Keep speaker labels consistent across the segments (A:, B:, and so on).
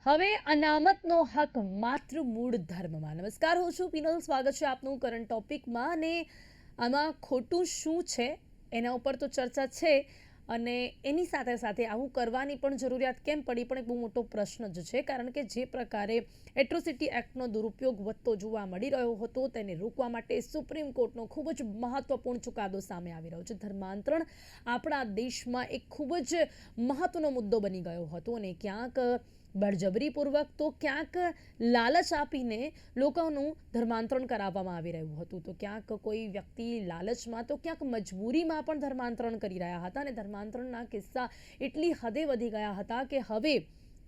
A: હવે અનામતનો હક માત્ર મૂળ ધર્મમાં. નમસ્કાર, હું છું પિનલ. સ્વાગત છે આપનું કરંટ ટોપિકમાં. અને આમાં ખોટું શું છે એના ઉપર તો ચર્ચા છે, અને એની સાથે સાથે આવું કરવાની પણ જરૂરિયાત કેમ પડી પણ એક બહુ મોટો પ્રશ્ન જ છે. કારણ કે જે પ્રકારે એટ્રોસિટી એક્ટનો દુરુપયોગ વધતો જોવા મળી રહ્યો હતો તેને રોકવા માટે સુપ્રીમ કોર્ટનો ખૂબ જ મહત્વપૂર્ણ ચુકાદો સામે આવી રહ્યો છે. ધર્માંતરણ આપણા દેશમાં એક ખૂબ જ મહત્વનો મુદ્દો બની ગયો હતો, અને ક્યાંક બળજબરીપૂર્વક તો ક્યાંક લાલચ આપીને લોકોનું ધર્માંતરણ કરાવવામાં આવી રહ્યું હતું. તો ક્યાંક કોઈ વ્યક્તિ લાલચમાં તો ક્યાંક મજબૂરીમાં પણ ધર્માંતરણ કરી રહ્યા હતા, અને ધર્માંતરણના કિસ્સા એટલી હદે વધી ગયા હતા કે હવે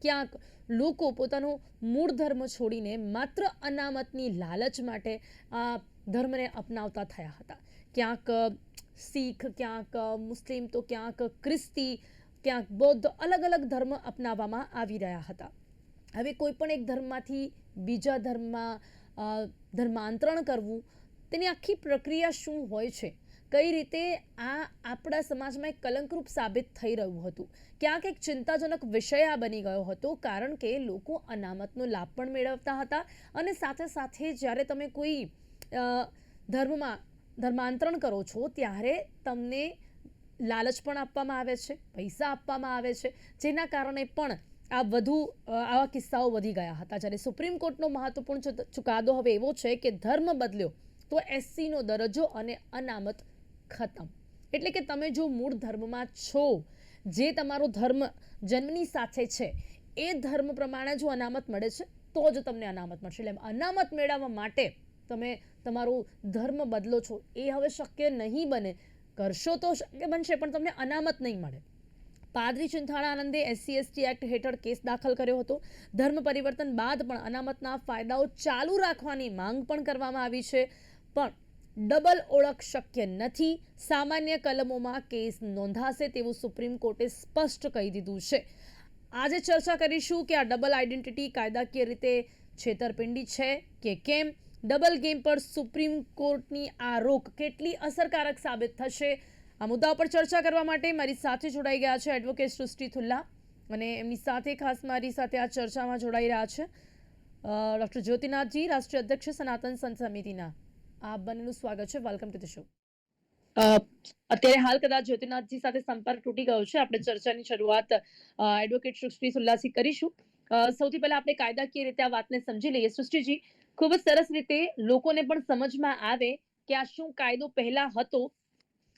A: ક્યાંક લોકો પોતાનો મૂળ ધર્મ છોડીને માત્ર અનામતની લાલચ માટે આ ધર્મને અપનાવતા થયા હતા. ક્યાંક શીખ, ક્યાંક મુસ્લિમ, તો ક્યાંક ખ્રિસ્તી, ક્યાંક બૌદ્ધ, અલગ અલગ ધર્મ અપનાવવામાં આવી રહ્યા હતા. હવે કોઈ પણ એક ધર્મમાંથી બીજા ધર્મમાં ધર્માંતરણ કરવું, તેની આખી પ્રક્રિયા શું હોય છે, કઈ રીતે આ આપણા સમાજમાં એક કલંકરૂપ સાબિત થઈ રહ્યું હતું. ક્યાંક એક ચિંતાજનક વિષય આ બની ગયો હતો, કારણ કે લોકો અનામતનો લાભ પણ મેળવતા હતા, અને સાથે સાથે જ્યારે તમે કોઈ ધર્મમાં ધર્માંતરણ કરો છો ત્યારે તમને લાલચ પણ આપવામાં આવે છે, પૈસા આપવામાં આવે છે, જેના કારણે પણ આવા કિસ્સાઓ વધી ગયા હતા. જ્યારે સુપ્રીમ કોર્ટનો મહત્વપૂર્ણ ચુકાદો હવે એવો છે કે ધર્મ બદલ્યો તો એસસીનો દરજ્જો અને અનામત ખતમ. એટલે કે તમે જો મૂળ ધર્મમાં છો, જે તમારો ધર્મ જન્મની સાથે છે, એ ધર્મ પ્રમાણે જો અનામત મળે છે તો જ તમને અનામત મળશે. એટલે અનામત મેળવવા માટે તમે તમારો ધર્મ બદલો છો એ હવે શક્ય નહીં બને. કરશો તો શક્ય બનશે, પણ તમને અનામત નહીં મળે. પાદરી ચિંથાળા આનંદે SC/ST એક્ટ હેઠળ કેસ દાખલ કર્યો હતો. ધર્મ પરિવર્તન બાદ પણ અનામતના ફાયદાઓ ચાલુ રાખવાની માંગ પણ કરવામાં આવી છે, પણ ડબલ ઓળખ શક્ય નથી. સામાન્ય કલમોમાં કેસ નોંધાશે તેવું સુપ્રીમ કોર્ટે સ્પષ્ટ કહી દીધું છે. આજે ચર્ચા કરીશું કે આ ડબલ આઈડેન્ટિટી કાયદાકીય રીતે છેતરપિંડી છે કે કેમ. ડબલ ગેમ પર સુપ્રીમ કોર્ટની આ રોક કેટલી અસરકારક સાબિત થશે, આ મુદ્દા પર ચર્ચા કરવા માટે મારી સાથે જોડાઈ ગયા છે એડવોકેટ સૃષ્ટિ થુલ્લા, અને એમની સાથે ખાસ મારી સાથે આ ચર્ચામાં જોડાઈ રહ્યા છે ડૉક્ટર જ્યોતિનાથજી, રાષ્ટ્રીય અધ્યક્ષ સનાતન સંત સમિતિના. આપ બંનેનું સ્વાગત છે. Welcome to the show. અત્યારે હાલ કદાચ જ્યોતિનાથજી સાથે સંપર્ક તૂટી ગયો છે. આપણે ચર્ચાની શરૂઆત એડવોકેટ સૃષ્ટિ થુલ્લાથી કરીશું. સૌથી પહેલા આપણે કાયદાકીય રીતે આ વાતને સમજી લઈએ. સૃષ્ટિજી, ખૂબ જ સરસ રીતે લોકોને પણ સમજમાં આવે કે આ શું કાયદો પહેલા હતો,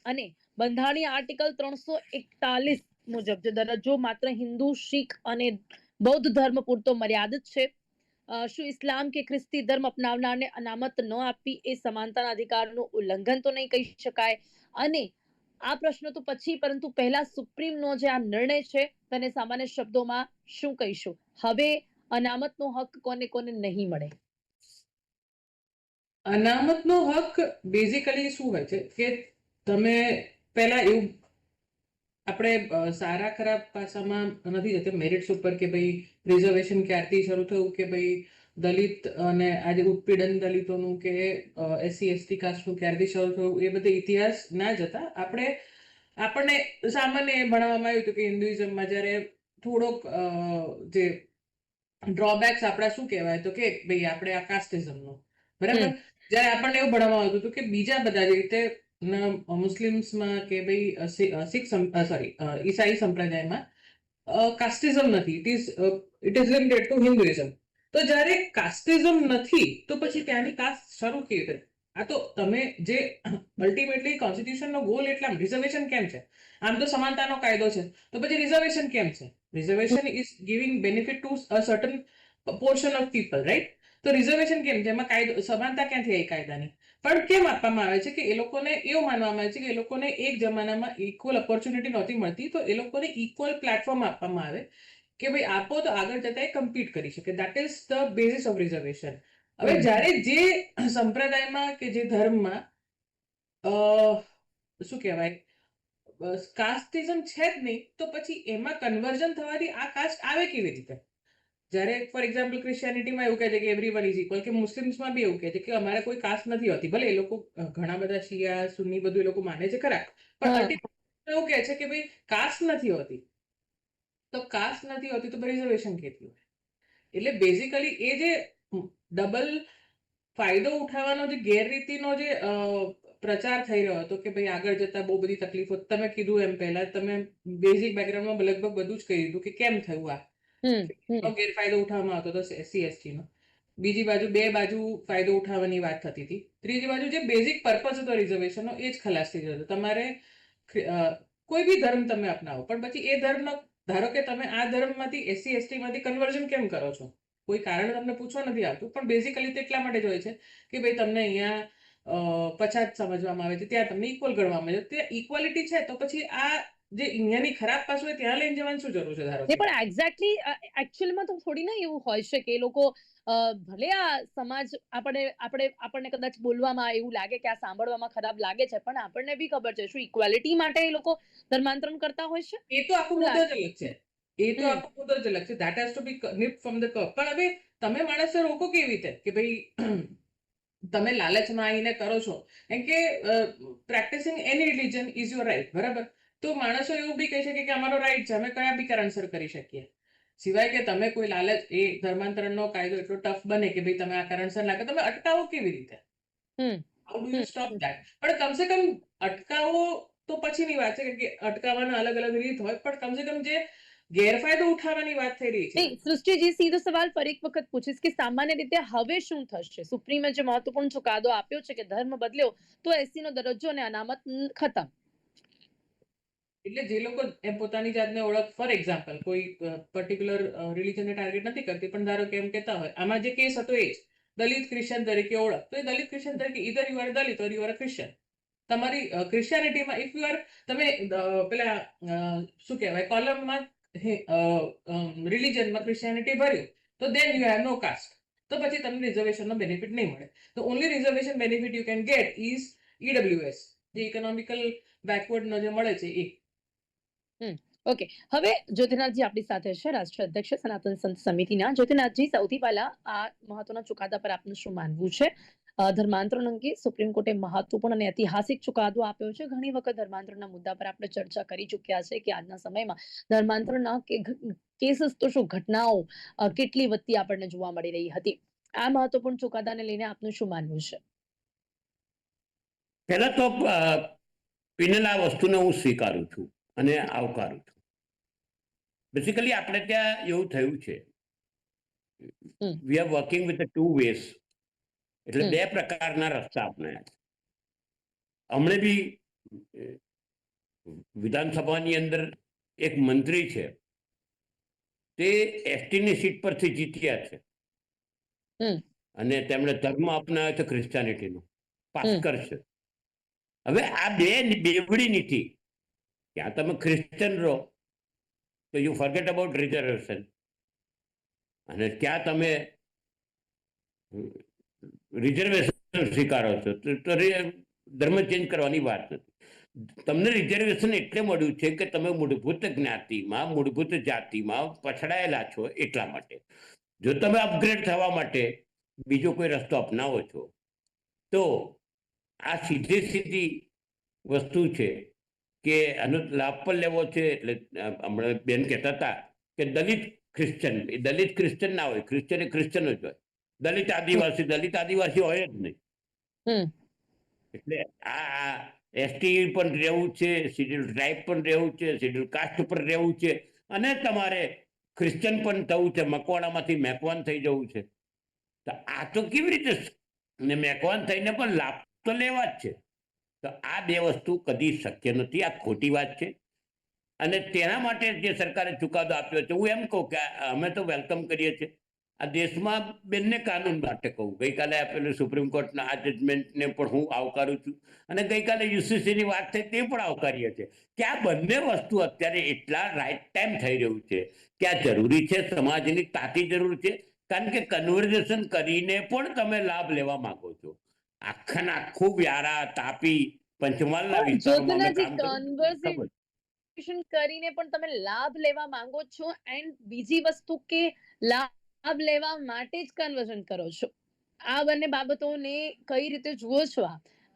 A: અને બંધારણીય આર્ટિકલ 341 મુજબ જે દરજ્જો માત્ર હિન્દુ, શીખ અને બૌદ્ધ ધર્મ પૂરતો મર્યાદિત છે. શું ઇસ્લામ કે ખ્રિસ્તી ધર્મ અપનાવનારને અનામત ન આપવી એ સમાનતાના અધિકારનું ઉલ્લંઘન તો નહીં કહી શકાય? અને આ પ્રશ્ન તો પછી, પરંતુ પહેલા સુપ્રીમનો જે આ નિર્ણય છે તેને સામાન્ય શબ્દોમાં શું કહીશું? હવે અનામતનો હક કોને કોને નહીં મળે?
B: અનામતનો હક બેઝિકલી શું હોય છે કે તમે પહેલા એવું આપણે સારા ખરાબ પાસામાં નથી જતા મેરિટ્સ ઉપર, કે ભાઈ રિઝર્વેશન ક્યારથી શરૂ થયું, કે ભાઈ દલિત અને આજે ઉત્પીડન દલિતોનું કે SC/ST કાસ્ટનું ક્યારથી શરૂ થયું, એ બધે ઇતિહાસ ના જતા આપણને સામાન્ય એ ભણાવવામાં આવ્યું હતું કે હિન્દુઇઝમમાં જ્યારે થોડોક જે ડ્રોબેક્સ આપણા શું કહેવાય, તો કે ભાઈ આપણે આ કાસ્ટિઝમનો બરાબર, જ્યારે આપણને એવું ભણવામાં આવતું હતું કે બીજા બધા જે રીતે મુસ્લિમ્સમાં કે ભાઈ ઈસાઈ સંપ્રદાયમાં કાસ્ટિઝમ નથી, it is limited to Hinduism. તો જ્યારે કાસ્ટિઝમ નથી તો પછી ત્યાંની કાસ્ટ શરૂ કેવી રીતે? આ તો તમે જે અલ્ટિમેટલી કોન્સ્ટિટ્યુશનનો ગોલ એટલા રિઝર્વેશન કેમ છે? આમ તો સમાનતાનો કાયદો છે, તો પછી રિઝર્વેશન કેમ છે? Reservation is giving benefit to a certain portion of people, right? તો રિઝર્વેશન કેમ છે? એમાં કાયદો સમાનતા ક્યાંથી આવી કાયદાની? પણ કેમ આપવામાં આવે છે કે એ લોકોને એવું માનવામાં આવે છે કે એ લોકોને એક જમાનામાં ઇક્વલ ઓપોર્ચ્યુનિટી નહોતી મળતી, તો એ લોકોને ઇક્વલ પ્લેટફોર્મ આપવામાં આવે કે ભાઈ આપો તો આગળ જતા એ કમ્પીટ કરી શકે. That is the basis of reservation. હવે જ્યારે જે સંપ્રદાયમાં કે જે ધર્મમાં શું કહેવાય કાસ્ટિઝમ છે જ નહીં, તો પછી એમાં કન્વર્ઝન થવાથી આ કાસ્ટ આવે કેવી રીતે? જ્યારે ફોર એક્ઝામ્પલ ક્રિશ્ચિયાનિટીમાં એવું કહે છે કે એવરીવન ઇઝ ઇક્વલ, કે મુસ્લિમ્સમાં બી એવું કહે છે કે અમારે કોઈ કાસ્ટ નથી હોતી. ભલે એ લોકો ઘણા બધા શિયા સુન્ની બધું એ લોકો માને છે ખરા, પણ અલ્ટિમેટલી એવું કહે છે કે ભાઈ કાસ્ટ નથી હોતી. તો કાસ્ટ નથી હોતી તો રિઝર્વેશન કેટલી હોય? એટલે બેઝિકલી એ જે ડબલ ફાયદો ઉઠાવવાનો જે ગેરરીતિનો જે પ્રચાર થઈ રહ્યો હતો કે ભાઈ આગળ જતા બહુ બધી તકલીફો, તમે કીધું એમ પહેલા તમે બેઝિક બેકગ્રાઉન્ડમાં લગભગ બધું જ કહી દીધું કે કેમ થયું આ ગેરફાયદો ઉઠાવવામાં આવતો હતો SC/ST નો. બીજી બાજુ બે બાજુ ફાયદો ઉઠાવવાની વાત થતી હતી. ત્રીજી બાજુ જે બેઝિક પર્પઝ હતો રિઝર્વેશનનો એ જ ખલાસ થઈ જતો. તમારે કોઈ બી ધર્મ તમે અપનાવો પણ પછી એ ધર્મનો ધારો કે તમે આ ધર્મમાંથી SC/ST માંથી કન્વર્ઝન કેમ કરો છો, કોઈ કારણ તમને પૂછવા નથી આવતું, પણ બેઝિકલી તો એટલા માટે જ હોય છે કે ભાઈ તમને અહીંયા પછાત સમજવામાં આવે છે, ત્યાં તમને ઇક્વલ ગણવામાં આવે છે. તે ઇક્વાલિટી છે તો પછી આ જે અહીંયાની ખરાબ પાસું હોય ત્યાં લઈને જવાની શું જરૂર છે? ધારો કે
A: પણ એક્ઝેક્ટલી એકચ્યુઅલમાં તો થોડી ના એવું હોય છે કે એ લોકો ભલે આ સમાજ આપણને કદાચ બોલવામાં એવું લાગે કે આ સાંભળવામાં ખરાબ લાગે છે, પણ આપણને બી ખબર છે શું ઇક્વાલિટી માટે એ લોકો ધર્માંતરણ કરતા હોય છે?
B: એ તો આખું મુદ્દો જ અલગ છે. એ તો આખો મુદ્દો જ અલગ છે. That has to be nipped from the curve. પણ હવે તમે માણસને રોકો કેવી રીતે કે ભાઈ તમે લાલચમાં આવીને કરો છો? કેમ કે practising any religion is your right, બરાબર? તો માણસો એવું બી કહી શકે કે અમારો રાઈટ છે, અમે કયા બી કારણસર કરી શકીએ. સિવાય કે તમે કોઈ લાલચ, એ ધર્માંતરણનો કાયદો એટલો ટફ બને કે ભાઈ તમે આ કારણસર ના કરો, તમે અટકાવો કેવી રીતે? How do you stop that? પણ કમસે કમ અટકાવો તો પછીની વાત છે કે અટકાવવાના અલગ અલગ રીત હોય, પણ કમસે કમ જે ગેરફાયદો ઉઠાવવાની વાત થઈ રહી છે.
A: નહીં, સૃષ્ટિજી, સીધો સવાલ ફરી એક વખત પૂછીશ કે સામાન્ય રીતે હવે શું થશે? સુપ્રીમે જે મહત્વપૂર્ણ ચુકાદો આપ્યો છે કે ધર્મ બદલ્યો તો SC નો દરજ્જો અને અનામત ખતમ.
B: એટલે જે લોકો એમ પોતાની જાતને ઓળખ, ફોર એક્ઝામ્પલ કોઈ પર્ટિક્યુલર રિલિજનને ટાર્ગેટ નથી કરતી, પણ ધારો કે એમ કહેતા હોય આમાં જે કેસ હતો એ જ દલિત ક્રિશ્ચન તરીકે ઓળખ, તો એ દલિત ક્રિશ્ચન તરીકે either you are Dalit or you are Christian. તમારી ક્રિશ્ચિયાનિટીમાં ઇફ યુ આર, તમે પેલા શું કહેવાય કોલમમાં રિલિજનમાં ક્રિશ્ચિયાનિટી ભર્યું તો then you have no caste, તો પછી તમને રિઝર્વેશનનો બેનિફિટ નહીં મળે. તો only reservation benefit you can get is EWS, જે ઇકોનોમિકલ બેકવર્ડનો જે મળે છે એ.
A: ઓકે, હવે જ્યોતિનાથજી આપણી સાથે છે, રાષ્ટ્રીય અધ્યક્ષ સનાતન સંત સમિતિના. જ્યોતિનાથજી, સૌથી પહેલા આ મહત્વના ચુકાદા પર આપનું શું માનવું છે? ધર્માંતરણ અંગે સુપ્રીમ કોર્ટે મહત્વપૂર્ણ અને ઐતિહાસિક ચુકાદો આપ્યો છે. ઘણી વખત ધર્માંતરણના મુદ્દા પર આપણે ચર્ચા કરી ચૂક્યા છે કે આજના સમયમાં ધર્માંતરણના કેસીસ તો શું, ઘટનાઓ કેટલી વધતી આપણને જોવા મળી રહી હતી. આ મહત્વપૂર્ણ ચુકાદાને લઈને આપનું શું માનવું છે?
C: પહેલા તો પિનલ આ વસ્તુને હું સ્વીકારું છું અને આવકારું છું. બેસિકલી આપણે ત્યાં એવું થયું છે, we are working with two ways, એટલે બે પ્રકારના રસ્તા અપનાયા છે. હમણે બી વિધાનસભાની અંદર એક મંત્રી છે, તે STની સીટ પરથી જીત્યા છે અને તેમણે ધર્મ અપનાવ્યો છે ક્રિશ્ચિયાનિટીનો, પાસ કરશે. હવે આ બેવડી નીતિ, ત્યાં તમે ક્રિશ્ચિયન રહો તો યુ ફોરગેટ અબાઉટ રિઝર્વેશન, અને ત્યાં તમે રિઝર્વેશન સ્વીકારો છો તો ધર્મ ચેન્જ કરવાની વાત નથી. તમને રિઝર્વેશન એટલે મળ્યું છે કે તમે મૂળભૂત જ્ઞાતિમાં, મૂળભૂત જાતિમાં પછડાયેલા છો એટલા માટે. જો તમે અપગ્રેડ થવા માટે બીજો કોઈ રસ્તો અપનાવો છો તો આ સીધી વસ્તુ છે કે આનો લાભ પણ લેવો છે. એટલે હમણાં બેન કહેતા હતા કે દલિત ક્રિશ્ચન, એ દલિત ક્રિશ્ચન ના હોય, ક્રિશ્ચન એ ક્રિશ્ચન જ હોય. દલિત આદિવાસી હોય જ નહીં. એટલે આ ST પણ રહેવું છે, શિડ્યુલ ટ્રાઇબ પણ રહેવું છે, શિડ્યુલ કાસ્ટ પણ રહેવું છે, અને તમારે ક્રિશ્ચન પણ થવું છે, મકવાણામાંથી મેકવાન થઈ જવું છે. તો આ તો કેવી રીતે, ને મેકવાન થઈને પણ લાભ તો લેવા જ છે. તો આ બે વસ્તુ કદી શક્ય નથી, આ ખોટી વાત છે. અને તેના માટે જે સરકારે ચુકાદો આપ્યો છે, હું એમ કહું કે અમે તો વેલકમ કરીએ છીએ. આ દેશમાં બંને કાનૂન માટે કહું, ગઈકાલે આપેલું સુપ્રીમ કોર્ટના આ જજમેન્ટને પણ હું આવકારું છું, અને ગઈકાલે UCCની વાત થઈ તે પણ આવકારીએ છીએ કે આ બંને વસ્તુ અત્યારે એટલા રાઈટ ટાઈમ થઈ રહ્યું છે કે આ જરૂરી છે, સમાજની તાતી જરૂર છે. કારણ કે કન્વર્ઝેશન કરીને પણ તમે લાભ લેવા માંગો છો. આખું વ્યારા, તાપી, પંચમહાલના વિસ્તારોમાં અમે કામ
A: કન્વર્ઝેશન કરીને પણ તમે લાભ લેવા માંગો છો, એન્ડ બીજી વસ્તુ કે લાભ લેવા માટે જ કન્વર્ઝન કરો છો. આ બંને બાબતોને કઈ રીતે જુઓ છો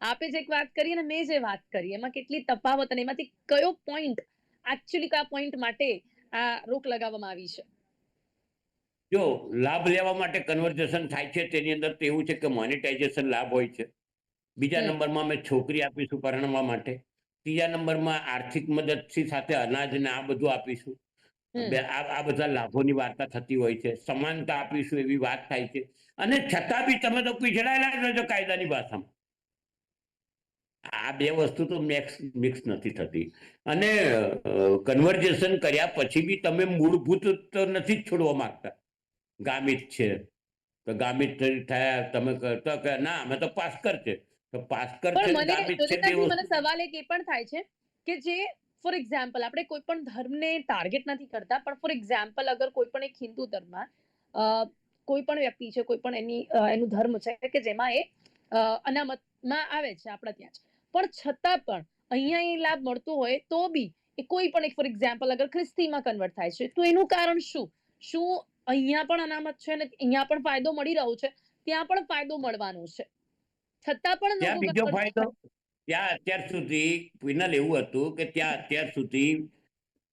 A: આપે જે વાત કરી અને મેં જે વાત કરી, એમાં કેટલી તફાવત અને એમાંથી કયો પોઈન્ટ એકચ્યુઅલી કયા પોઈન્ટ માટે આ રોક લગાવવામાં આવી છે?
C: જો લાભ લેવા માટે કન્વર્ઝેશન થાય છે તેની અંદર તો એવું છે કે મોનેટાઇઝેશન લાભ હોય છે. બીજા
A: હમ.
C: નંબરમાં અમે છોકરી આપીશું પરણવા માટે. ત્રીજા નંબરમાં આર્થિક મદદથી સાથે અનાજ ને આ બધું આપીશું.
A: હમ.
C: આ બધા લાભોની વાર્તા થતી હોય છે. સમાનતા આપીશું એવી વાત થાય છે. અને છતાં બી તમે તો પીછડાયેલા જ છો કાયદાની ભાષામાં. આ બે વસ્તુ તો મિક્સ નથી થતી. અને કન્વર્ઝેશન કર્યા પછી બી તમે મૂળભૂત તો નથી જ છોડવા માંગતા. ગામિત છે તો ગામિત થયા તમે તો કે ના અમે તો પાસ્કર છે. તો પાસ્કર છે
A: પણ મને
C: ગામિત છે બે
A: જ્યોતિતાજી, મને
C: વસ્તુ.
A: સવાલ એક એ પણ થાય છે કે જે ફોર એક્ઝામ્પલ આપણે કોઈ પણ ધર્મને ટાર્ગેટ નથી કરતા, પણ ફોર એક્ઝામ્પલ અગર કોઈ પણ એક હિન્દુ ધર્મમાં કોઈ પણ વ્યક્તિ છે, કોઈ પણ એનું ધર્મ છે કે જેમાં એ અનામતમાં આવે છે આપણા ત્યાં જ, પણ છતાં પણ અહીંયા એ લાભ મળતો હોય તો બી એ કોઈ પણ એક ફોર એક્ઝામ્પલ અગર ખ્રિસ્તીમાં કન્વર્ટ થાય છે તો એનું કારણ શું અહીંયા પણ અનામત છે ને અહીંયા પણ ફાયદો મળી રહ્યો છે, ત્યાં પણ ફાયદો મળવાનો છે, છતાં પણ
C: ત્યાં
A: લોકો
C: બીજો ફાયદો, ત્યાં અત્યાર સુધી પિનલ એવું હતું કે ત્યાં અત્યાર સુધી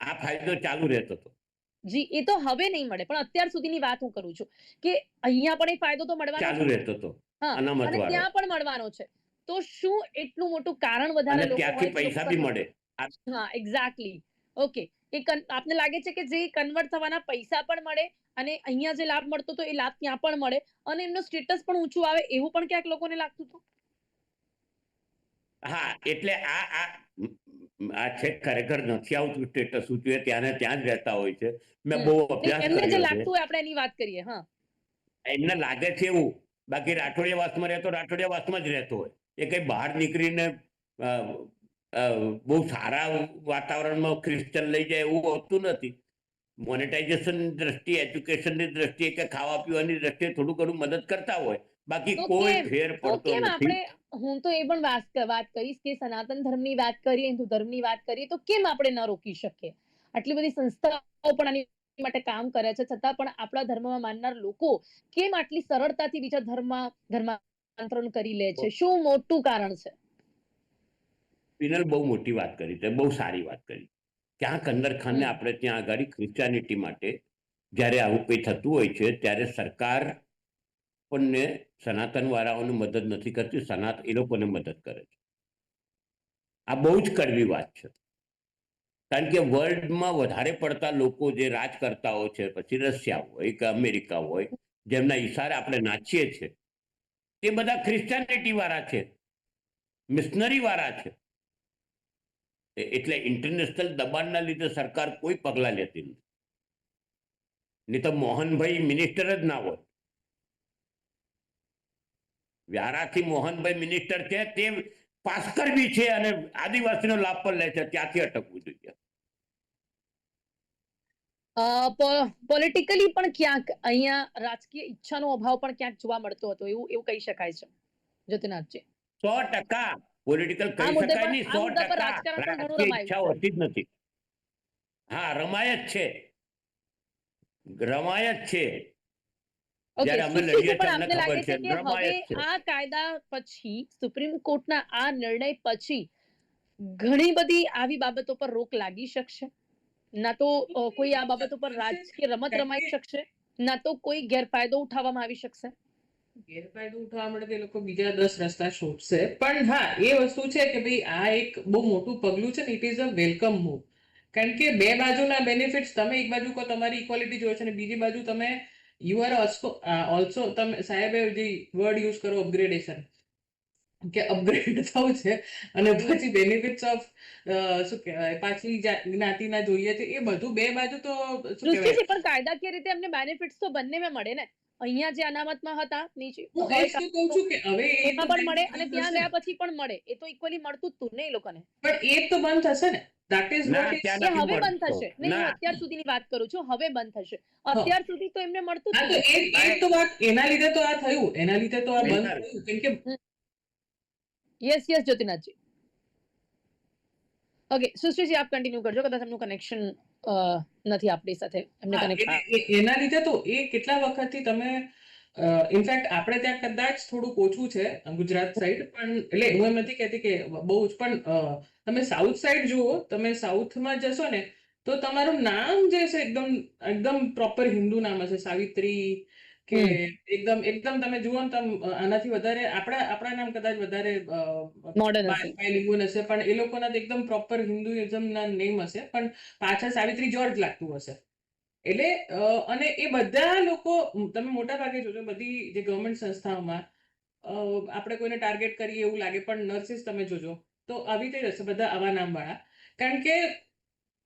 C: આ ફાયદો ચાલુ રહેતો હતો.
A: જી, એ તો હવે નહીં મળે, પણ અત્યાર સુધીની વાત હું કરું છું કે અહીંયા પણ એ ફાયદો તો મળવાનો
C: ચાલુ
A: છે,
C: રહેતો હતો
A: હા,
C: અનામત
A: અને
C: વાળો.
A: ત્યાં પણ મળવાનો છે. તો શું એટલું મોટું કારણ વધારે
C: અને
A: લોકો
C: ત્યાંથી
A: હોય
C: પૈસા બી મળે.
A: હા, એક્ઝેક્ટલી. ઓકે, આપને લાગે છે કે જે કન્વર્ટ થવાના પૈસા પણ મળે અને અહીંયા જે લાભ મળતો તો એ લાભ ત્યાં પણ મળે અને એમનું સ્ટેટસ પણ ઊંચું આવે, એવું પણ ક્યાંક લોકોને લાગતું હતું.
C: હા, એટલે આ છે ખરેખર નથી આવતું સ્ટેટસ ઊંચું, ત્યાં ને ત્યાં જ રહેતા હોય છે. મેં બહુ અભ્યાસ
A: એમને જે
C: કર્યો છે.
A: લાગતું હોય આપણે એની વાત કરીએ. હા,
C: એમને લાગે છે એવું. બાકી રાઠોડિયા વાસમાં રહેતો રાઠોડિયા વાસમાં જ રહેતો હોય. એ કઈ બહાર નીકળીને બહુ સારા વાતાવરણમાં ક્રિશ્ચન લઈ જાય એવું હોતું નથી. મોનેટાઇઝેશનની દ્રષ્ટિએ, એજ્યુકેશનની દ્રષ્ટિએ કે ખાવા પીવાની દ્રષ્ટિએ થોડું ઘણું મદદ કરતા હોય. બાકી
A: તો
C: કોઈ
A: કેમ
C: ફેર
A: તો
C: પડતો
A: કેમ
C: નથી.
A: હું તો એ પણ વાત કરીશ કે સનાતન ધર્મની વાત કરીએ, હિન્દુ ધર્મની વાત કરીએ તો કેમ આપણે ન રોકી શકીએ? આટલી બધી સંસ્થાઓ પણ આની માટે કામ કરે છે, છતાં પણ આપણા ધર્મમાં માનનાર લોકો કેમ આટલી સરળતાથી બીજા ધર્માંતરણ કરી લે છે? શું મોટું કારણ છે?
C: પિનલ બહુ મોટી વાત કરી છે, બહુ સારી વાત કરી. ક્યાંક અંદર ખાને આપણે ત્યાં આગળ ક્રિશ્ચિયાનિટી માટે જ્યારે આવું કંઈ થતું હોય છે ત્યારે સરકાર આપણને સનાતન વાળાઓને મદદ નથી કરતી, એ લોકોને મદદ કરે છે. આ બહુ જ કડવી વાત છે. કારણ કે વર્લ્ડમાં વધારે પડતા લોકો જે રાજ કરતા હોય છે, પછી રશિયા હોય કે અમેરિકા હોય, જેમના ઈશારે આપણે નાચીએ છીએ, તે બધા ક્રિશ્ચિયાનિટી વાળા છે, મિશનરી વાળા છે. એટલે ઇન્ટરનેશનલ દબાણના લીધે સરકાર કોઈ પગલાં લેતી નથી. નહીં તો મોહનભાઈ મિનિસ્ટર જ ના હોય. વ્યારાથી મોહનભાઈ મિનિસ્ટર છે, તે પાસ્કર બી છે અને આદિવાસીનો લાભ પણ લે છે. ત્યાંથી અટકવું જોઈએ.
A: પોલિટિકલી પણ ક્યાંક અહીંયા રાજકીય ઈચ્છાનો અભાવ પણ ક્યાંક જોવા મળતો હતો, એવું કહી શકાય છે, જ્યોતિનાથજી.
C: 100% પોલિટિકલ
A: આ
C: કહી
A: મુદ્દે
C: શકાય
A: પણ
C: નહીં.
A: આ મુદ્દા પર
C: 100%
A: રાજકારણ પણ ઘણું
C: રાજકીય
A: રમાયું
C: ઈચ્છા
A: છે.
C: હોતી જ નથી. હા, રમાય જ છે, રમાય જ છે.
A: ઓકે,
C: જ્યારે અમે
A: સુશ્રીજી,
C: લડીએ છીએ
A: પણ
C: અમને
A: આપને
C: ખબર
A: લાગે
C: છે,
A: છે કે
C: રમાય
A: હવે
C: જ છે.
A: આ કાયદા પછી, સુપ્રીમ કોર્ટના આ નિર્ણય પછી ઘણી બધી આવી બાબતો પર રોક લાગી શકશે? ના તો કોઈ આ બાબતો પર રાજકીય રમત રમાઈ શકશે, ના તો કોઈ ગેરફાયદો ઉઠાવવામાં આવી શકશે.
B: ગેરફાયદો ઉઠાવવા માટે તે લોકો બીજા 10 રસ્તા શોધશે. પણ હા, એ વસ્તુ છે કે ભાઈ આ એક બહુ મોટું પગલું છે ને, it is a welcome move. કારણ કે બે બાજુના બેનિફિટ્સ, તમે એક બાજુ કહો તમારી ઇક્વાલિટી જોઈએ છે અને બીજી બાજુ તમે યુ આર ઓલ્સો, તમે સાહેબે જે વર્ડ યુઝ કરો અપગ્રેડેશન, કે અપગ્રેડ થવું છે અને પછી બેનિફિટ્સ ઓફ શું કહેવાય પાછલી જ્ઞાતિના જોઈએ છે, એ બધું બે બાજુ તો શું કહેવાય.
A: દૃષ્ટિથી પણ કાયદાકીય રીતે એમને બેનિફિટ્સ તો બંનેમાં મળે ને. અહીંયા જે અનામતમાં હતા નીચે,
B: હું એ જ તો કહું છું કે હવે એ તો
A: એમાં પણ મળે અને ત્યાં
B: થશે.
A: ગયા પછી પણ મળે. એ તો ઇક્વલી મળતું જ હતું ને એ લોકોને.
B: પણ એ તો બંધ થશે ને. That is
C: ના,
B: what is.
C: ત્યાં
A: એ
C: નથી
A: હવે બંધ
C: મળતો.
A: થશે. નહીં, હું
C: ના,
A: અત્યાર સુધીની વાત કરું છું, હવે બંધ થશે.
B: હા.
A: અત્યાર સુધી તો એમને મળતું જ
B: હા, તો
A: હતું.
B: એ તો વાત, એના લીધે તો આ થયું, એના લીધે તો આ બંધ
C: બિલકુલ.
B: થયું. કેમ કે
A: યસ, જ્યોતિનાથજી. ઓકે, સુશ્રીજી, આપ કન્ટિન્યુ કરજો, કદાચ એમનું કનેક્શન નથી આપણી સાથે. એમને
B: હા,
A: કનેક્ટ
B: એના લીધે તો એ કેટલા વખતથી તમે ઇનફેક્ટ આપણે ત્યાં કદાચ થોડુંક ઓછું છે ગુજરાત સાઈડ, પણ એટલે હું એમ નથી કહેતી કે બહુ જ, પણ તમે સાઉથ સાઈડ જુઓ, તમે સાઉથમાં જશો ને તો તમારું નામ જે છે એકદમ એકદમ પ્રોપર હિન્દુ નામ હશે, સાવિત્રી કે એકદમ એકદમ તમે જુઓ ને આનાથી વધારે આપણા નામ કદાચ વધારે
A: મોડર્ન હશે.
B: બાયલિંગ્યુઅલ હશે, પણ એ લોકોના તો એકદમ પ્રોપર હિન્દુઇઝમના નેમ હશે, પણ પાછળ સાવિત્રી જોર્જ લાગતું હશે. એટલે અને એ બધા લોકો તમે મોટા ભાગે જોજો બધી જે ગવર્મેન્ટ સંસ્થાઓમાં આપણે કોઈને ટાર્ગેટ કરીએ એવું લાગે, પણ નર્સિસ તમે જોજો તો આવી રીતે હશે બધા આવા નામવાળા. કારણ કે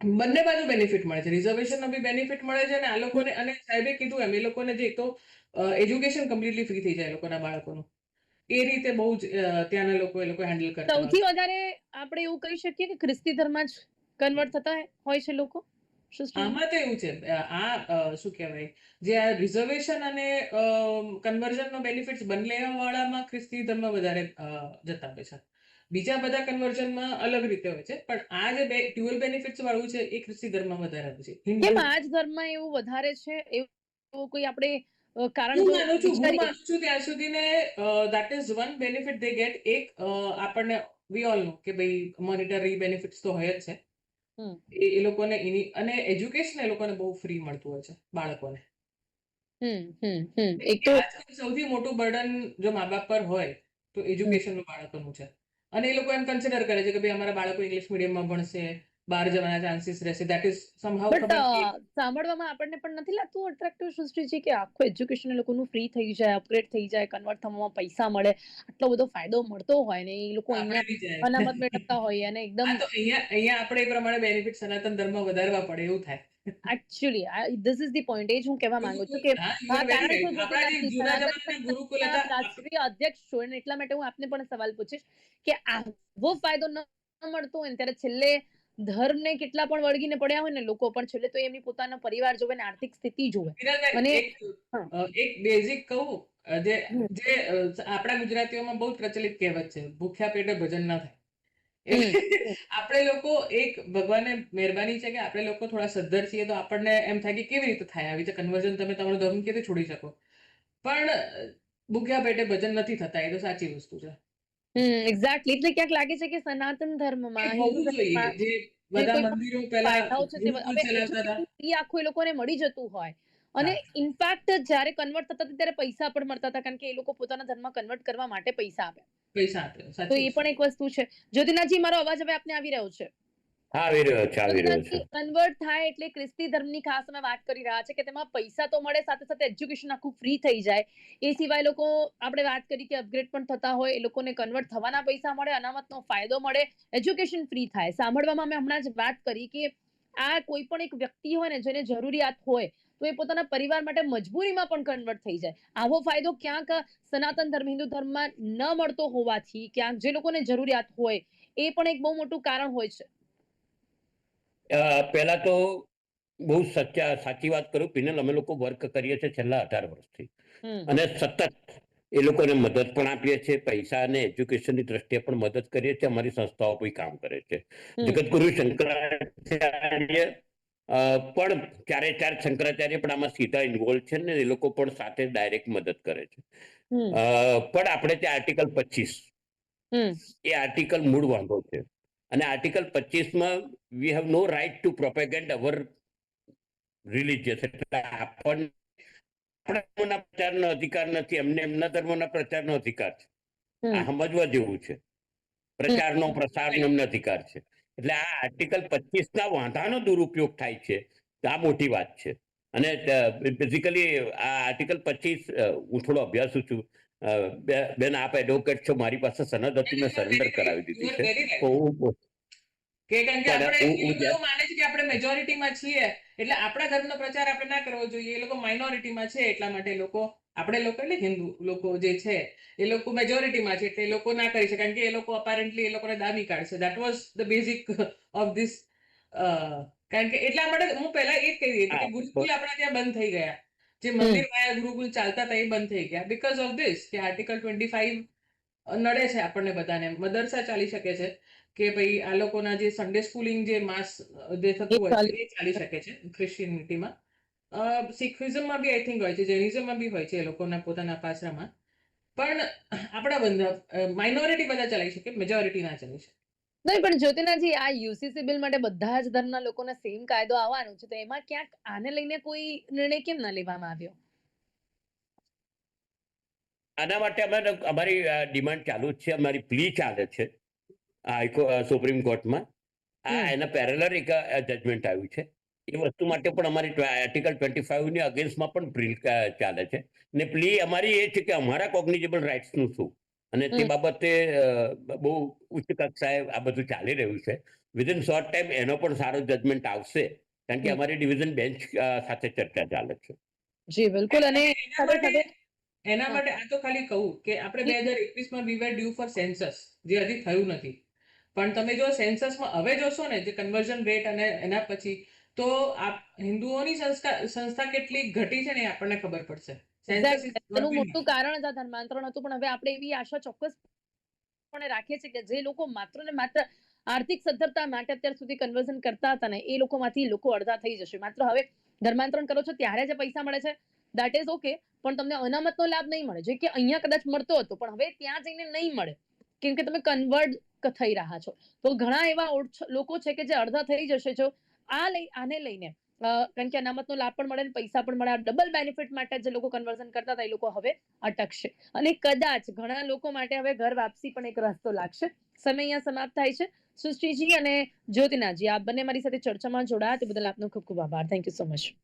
B: બંને બાજુ બેનિફિટ મળે છે, રિઝર્વેશનનો બી બેનિફિટ મળે છે, અને આ લોકોને, અને સાહેબે કીધું એમ, એ લોકોને જે તો એજ્યુકેશન કમ્પ્લીટલી ફ્રી થઈ જાય એ લોકોના બાળકોનું. એ રીતે બહુ જ ત્યાંના લોકો એ લોકો હેન્ડલ કરતા હોય.
A: સૌથી વધારે આપણે એવું કહી શકીએ કે ખ્રિસ્તી ધર્મ જ કન્વર્ટ થતા હોય છે લોકો.
B: આમાં તો એવું છે, શું કહેવાય, જે આ રિઝર્વેશન અને કન્વર્ઝનનો બેનિફિટ્સ બંને વાળામાં ખ્રિસ્તી ધર્મ વધારે જતા હોય છે. બીજા બધા કન્વર્ઝનમાં અલગ રીતે હોય છે, પણ આ જે ડ્યુઅલ બેનિફિટ્સ વાળું છે એ ખ્રિસ્તી ધર્મમાં વધારે હોય છે.
A: કેમ આ જ ધર્મમાં એવું વધારે છે? એવું કોઈ આપણે કારણ
B: હું
A: જો
B: માનું
A: વિચારીએ
B: છું ત્યાં સુધી ને that is one benefit they get. એક આપણને we all know કે ભાઈ મોનેટરી બેનિફિટ્સ તો હોય જ છે. એ લોકોને એની, અને એજ્યુકેશન એ લોકોને બહુ ફ્રી મળતું હોય છે બાળકોને.
A: એક તો
B: આજકાલ સૌથી મોટું બર્ડન જો મા બાપ પર હોય તો એજ્યુકેશનનું બાળકોનું છે. અને એ લોકો એમ કન્સિડર કરે છે કે ભાઈ અમારા બાળકો ઇંગ્લિશ મીડિયમમાં ભણશે, બહાર જવાના ચાન્સીસ રહેશે. દેટ ઇઝ સમહાઉ
A: બટ
B: ખબર.
A: સાંભળવામાં આપણને પણ નથી લાગતું અટ્રેક્ટિવ સૃષ્ટિજી કે આખું એજ્યુકેશન એ લોકોનું ફ્રી થઈ જાય, અપગ્રેડ થઈ જાય, કન્વર્ટ થવામાં પૈસા મળે, આટલો બધો ફાયદો મળતો હોય ને એ લોકો
B: આપણે બી
A: અહીંયા
B: જાય.
A: અનામત મેળવતા હોય અને એકદમ
B: તો અહીંયા આપણે એ પ્રમાણે બેનિફિટ સનાતન ધર્મ વધારવા પડે એવું થાય.
A: Actually this is the point. એ જ હું કહેવા માંગુ છું કે
B: You are very
A: કારણ
B: right.
A: શું
B: આપણા જે જૂના
A: સનાતન
B: જમાનાના ગુરુકુલ
A: સંસ્થાના
B: હતા,
A: રાષ્ટ્રીય અધ્યક્ષ છો અને એટલા માટે હું આપને પણ સવાલ પૂછીશ કે આવો ફાયદો ન મળતો હોય ને ત્યારે છેલ્લે ધર્મને કેટલા પણ વળગીને પડ્યા હોય ને લોકો, પણ છેલ્લે તો એમની પોતાના પરિવાર જોવે ને આર્થિક સ્થિતિ જોવે. અને
B: એક બેઝિક કહું, જે જે આપણા ગુજરાતીઓમાં બહુ પ્રચલિત કહેવત છે, ભૂખ્યા પેટે ભજન ના થાય. આપણે લોકો, એક ભગવાને મહેરબાની છે કે આપણે લોકો થોડા સદ્ધર છીએ, તો આપણને એમ થાય કે કેવી રીતે થાય આવી રીતે કન્વર્ઝન, તમે તમારો ધર્મ કેવી છોડી શકો. પણ ભૂખ્યા પેટે ભજન નથી થતા, એ તો સાચી વસ્તુ છે.
A: એક્ઝેક્ટલી. એટલે ક્યાંક લાગે છે કે સનાતન ધર્મમાં, હિન્દુ
B: હોવું જોઈએ
A: ધર્મમાં
B: જે
A: જે
B: બધા
A: કોઈ પણ
B: મંદિરો પહેલા
A: ફાયદાઓ છે તે
B: ગુરુકુલ
A: હવે
B: ચલાવતા હતા.
A: એજ્યુકેશન ફ્રી આખું એ લોકોને મળી જતું હોય, અને ઇનફેક્ટ જ્યારે કન્વર્ટ થતા હતા ત્યારે પૈસા પણ મળતા હતા, કારણ કે એ લોકો પોતાના ધર્મ કન્વર્ટ કરવા માટે પૈસા આપે.
B: પૈસા આપે,
A: તો
B: સાચી
A: એ પણ એક વસ્તુ છે. જ્યોતિનાથજી, મારો અવાજ હવે આપને આવી રહ્યો છે?
C: આવી રહ્યો છે, આવી રહ્યો છે.
A: કન્વર્ટ થાય એટલે ખ્રિસ્તી ધર્મની ખાસ અમે વાત કરી રહ્યા છે કે તેમાં પૈસા તો મળે, સાથે સાથે એજ્યુકેશન આખું ફ્રી થઈ જાય. એ સિવાય લોકો, આપણે વાત કરી કે અપગ્રેડ પણ થતા હોય, એ લોકોને કન્વર્ટ થવાના પૈસા મળે, અનામતનો ફાયદો મળે, એજ્યુકેશન ફ્રી થાય. સાંભળવામાં અમે હમણાં જ વાત કરી કે આ કોઈ પણ એક વ્યક્તિ હોય ને જેને જરૂરિયાત હોય તો એ પોતાના પરિવાર માટે મજબૂરીમાં પણ કન્વર્ટ થઈ જાય. આવો ફાયદો ક્યાંક સનાતન ધર્મ, હિન્દુ ધર્મમાં ન મળતો હોવાથી ક્યાંક જે લોકોને જરૂરિયાત હોય એ પણ એક બહુ મોટું કારણ હોય છે.
C: પહેલા તો બહુ સાચી વાત કરું પિનલ, અમે લોકો વર્ક કરીએ છીએ છેલ્લા 18 વર્ષથી, અને સતત એ લોકોને મદદ પણ આપીએ છીએ, પૈસા અને એજ્યુકેશનની દ્રષ્ટિએ પણ મદદ કરીએ છીએ. અમારી સંસ્થાઓ પણ કામ કરે છે. જગતગુરુ શંકરાચાર્ય પણ ક્યારે શંકરાચાર્ય પણ આમાં સીધા ઇન્વોલ્વ છે ને, એ લોકો પણ સાથે ડાયરેક્ટ મદદ કરે છે. પણ આપણે ત્યાં આર્ટિકલ 25, એ આર્ટિકલ મૂળ વાંધો છે. અને આર્ટિકલ 25માં we have no right to propagate our religious. એટલે આપણને ધર્મના પ્રચારનો અધિકાર નથી, એમને એમના ધર્મના પ્રચારનો અધિકાર છે. આ સમજવા જેવું છે. પ્રચારનો, પ્રસારનો એમને અધિકાર છે. એટલે આ આર્ટિકલ 25ના વાંધાનો દુરુપયોગ થાય છે, આ મોટી વાત છે. અને બેઝિકલી આ આર્ટિકલ 25, હું થોડો અભ્યાસુ છું. બેન, આપ એડવોકેટ છો, મારી પાસે સનદ હતી, મેં સરેન્ડર કરાવી દીધી છે.
B: કે કારણ કે આપણે એ લોકો એવું માને છે કે આપણે મેજોરિટીમાં છીએ, એટલે આપણા ધર્મનો પ્રચાર આપણે ના કરવો જોઈએ. એ લોકો માઇનોરિટીમાં છે, એટલા માટે લોકો, આપણે લોકો એટલે હિન્દુ લોકો જે છે એ લોકો મેજોરિટીમાં છે, એટલે એ લોકો ના કરી શકે, કારણ કે એ લોકો અપેરેન્ટલી એ લોકોને દાબી કાઢશે. That was the basic of this. કારણ કે એટલા માટે હું પહેલા એ જ કહી રહી હતી કે ગુરુકુલ આપણા ત્યાં બંધ થઈ ગયા. જે મંદિર વાયા ગુરુકુલ ચાલતા હતા એ બંધ થઈ ગયા બીકોઝ ઓફ ધીસ, કે આર્ટિકલ 25 નડે છે આપણને બધાને. મદરસા ચાલી શકે છે કે ભાઈ આ લોકોના જે સન્ડે સ્કૂલિંગ, જે માસ જે થતું હોય છે એ ચાલી શકે છે ક્રિશ્ચિયનિટીમાં. સિખિઝમમાં બી આઈ થિંક હોય છે, જૈનિઝમમાં બી હોય છે એ લોકોના પોતાના પાસરામાં. પણ આપણા બંધા માઇનોરિટી બધા ચલાવી શકે, મેજોરિટી ના ચલાવી શકે.
A: નહીં પણ જ્યોતિનાજી, આ યુસીસી બિલ માટે બધા જ ધર્મના લોકોને સેમ કાયદો આવવાનો છે, તો એમાં ક્યાંક આને લઈને કોઈ નિર્ણય કેમ ન લેવામાં આવ્યો?
C: આના માટે અમારી ડિમાન્ડ ચાલુ જ છે, અમારી પ્લી ચાલે છે સુપ્રીમ કોર્ટમાં. એના પેરેલર એક જજમેન્ટ આવ્યું છે. એ વસ્તુ માટે પણ અમારી આર્ટિકલ 25 ની અગેન્સ્ટમાં પણ પ્રી ચાલે છે. ને પ્લી અમારી એ છે કે અમારા કોગ્નિઝેબલ રાઇટ્સનું શું, અને તે બાબતે બહુ ઉચ્ચ કક્ષાએ આ બધું ચાલી રહ્યું છે. વિધિન શોર્ટ ટાઈમ એનો પણ સારો જજમેન્ટ આવશે, કારણ કે અમારી ડિવિઝન બેન્ચ સાથે ચર્ચા ચાલે છે.
A: જી બિલકુલ. અને
B: એના માટે આ તો ખાલી કહું કે આપણે 2021માં વી વેર ડ્યુ ફોર સેન્સસ, જે હજી થયું નથી. પણ તમે જો સેન્સસમાં હવે જોશો ને, જે કન્વર્ઝન રેટ અને એના પછી, તો હિન્દુઓની સંસ્થા કેટલી ઘટી છે ને એ આપણને ખબર પડશે.
A: એનું મોટું કારણ જ આ ધર્માંતરણ હતું. પણ હવે આપણે એવી આશા ચોક્કસપણે રાખીએ છીએ કે જે લોકો માત્ર ને માત્ર આર્થિક સદ્ધરતા માટે અત્યાર સુધી કન્વર્ઝન કરતા હતા ને, એ લોકોમાંથી લોકો અડધા થઈ જશે. માત્ર હવે ધર્માંતરણ કરો છો ત્યારે જે પૈસા મળે છે, દેટ ઇઝ ઓકે, પણ તમને અનામતનો લાભ નહીં મળે, જે કે અહીંયા કદાચ મળતો હતો પણ હવે ત્યાં જઈને નહીં મળે, કેમ કે તમે કન્વર્ટ થઈ રહ્યા છો. તો ઘણા એવા લોકો છે કે જે અડધા થઈ જશે. જો આને લઈને કારણ કે અનામતનો લાભ પણ મળે ને પૈસા પણ મળે, આ ડબલ બેનિફિટ માટે જે લોકો કન્વર્ઝન કરતા હતા એ લોકો હવે અટકશે. અને કદાચ ઘણા લોકો માટે હવે ઘર વાપસી પણ એક રસ્તો લાગશે. સમય અહીંયા સમાપ્ત થાય છે. સૃષ્ટિજી અને જ્યોતિનાજી, આપ બંને મારી સાથે ચર્ચામાં જોડાયા તે બદલ આપનો ખૂબ ખૂબ આભાર. Thank you so much.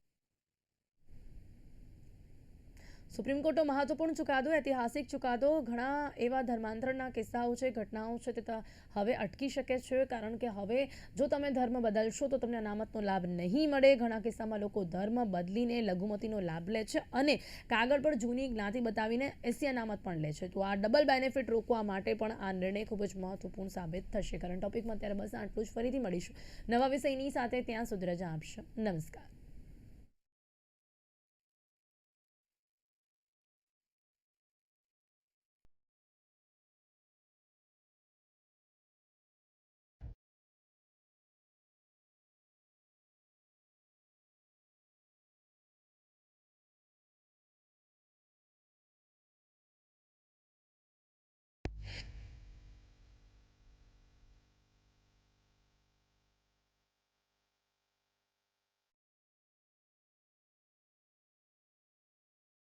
A: Supreme કોર્ટનો મહત્વપૂર્ણ ચુકાદો, ઐતિહાસિક ચુકાદો. ઘણા એવા ધર્માંતરણના કિસ્સાઓ છે, ઘટનાઓ છે, તે હવે અટકી શકે છે, કારણ કે હવે જો તમે ધર્મ બદલશો તો તમને અનામતનો લાભ નહીં મળે. ઘણા કિસ્સામાં લોકો ધર્મ બદલીને લઘુમતીનો લાભ લે છે અને કાગળ પર જૂની જ્ઞાતિ બતાવીને એસી અનામત પણ લે છે. તો આ ડબલ બેનિફિટ રોકવા માટે પણ આ નિર્ણય ખૂબ જ મહત્વપૂર્ણ સાબિત થશે. કરંટ ટોપિકમાં અત્યારે બસ આટલું જ. ફરીથી મળીશું નવા વિષયની સાથે. ત્યાં સુધી રજા આપશો. નમસ્કાર.